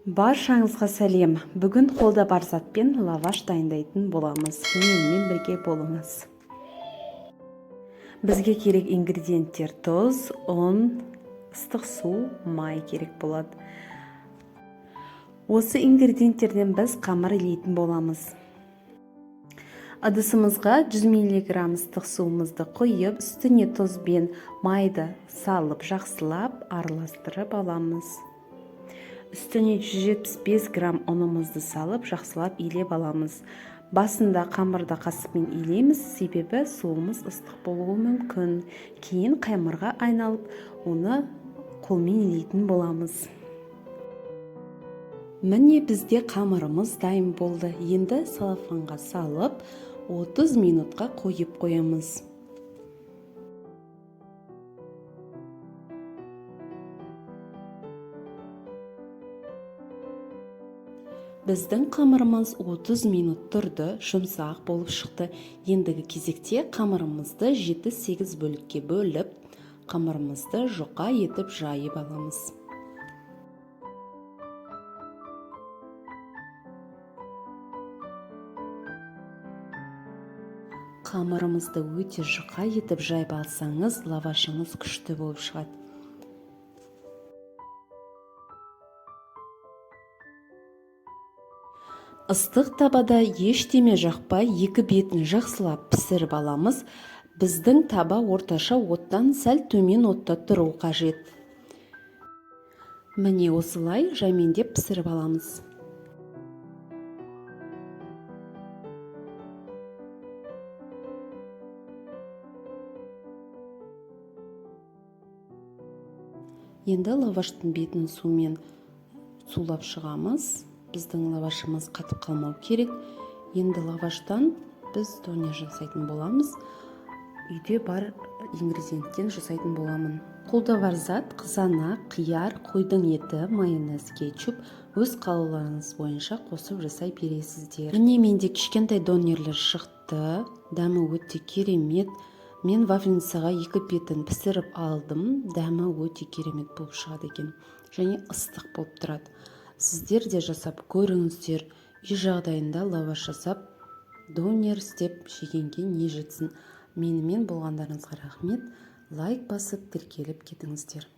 Баршаңызға сәлем. Бүгін қолда бар затпен лаваш дайындайтын боламыз. Менімен бірге болыңыз. Бізге керек ингредиенттер: тұз, ұн, ыстық су, май керек болады. Осы ингредиенттерден біз қамыр илейтін боламыз. Ыдысымызға 100 мг ыстық суымызды қойып, үстіне тұз бен майды салып, жақсылап араластырып аламыз. Үстіне 175 грамм ұнымызды салып, жақсылап илеп аламыз. Басында қамырды қасықпен илейміз, себебі суымыз ыстық болуы мүмкін. Кейін қаймырға айналып, оны қолмен илейтін боламыз. Міне бізде қамырымыз дайын болды. Енді салафанға салып, 30 минутқа қойып қоямыз. Біздің қамырымыз 30 минут тұрды, жұмсақ болып шықты. Ендігі кезекте қамырымызды 7-8 бөлікке бөліп, қамырымызды жұқа етіп жайып аламыз. Қамырымызды өте жұқа етіп жайып алсаңыз, лавашыңыз күшті болып шығады. Ыстық табада ештеме жақпай, екі бетін жақсылап пісіріп аламыз. Біздің таба орташа оттан сәл төмен отта тұру қажет. Міне осылай жаймендеп пісіріп аламыз. Енді лаваштың бетін сумен сулап шығамыз. Біздің лавашымыз қатып қалмау керек. Енді лаваштан біз донер жасайтын боламыз. Үйде бар ингредиенттен жасайтын боламын. Қолда бар зат: қызанақ, қияр, қойдың еті, майонез, кетчуп. Өз қалауларыңыз бойынша қосып жасай бересіздер. Міне менде кішкентай донерлер шықты. Дәмі өте керемет. Мен вафельницаға екі бетін пісіріп алдым. Дәмі өте керемет болып шығады екен. Және ыстық болып тұрады. Сіздер де жасап көріңіздер. Үй жағдайында лаваш жасап, донер істеп жегенге не жетсін. Менімен болғандарыңызға рахмет. Лайк басып тіркеліп кетіңіздер.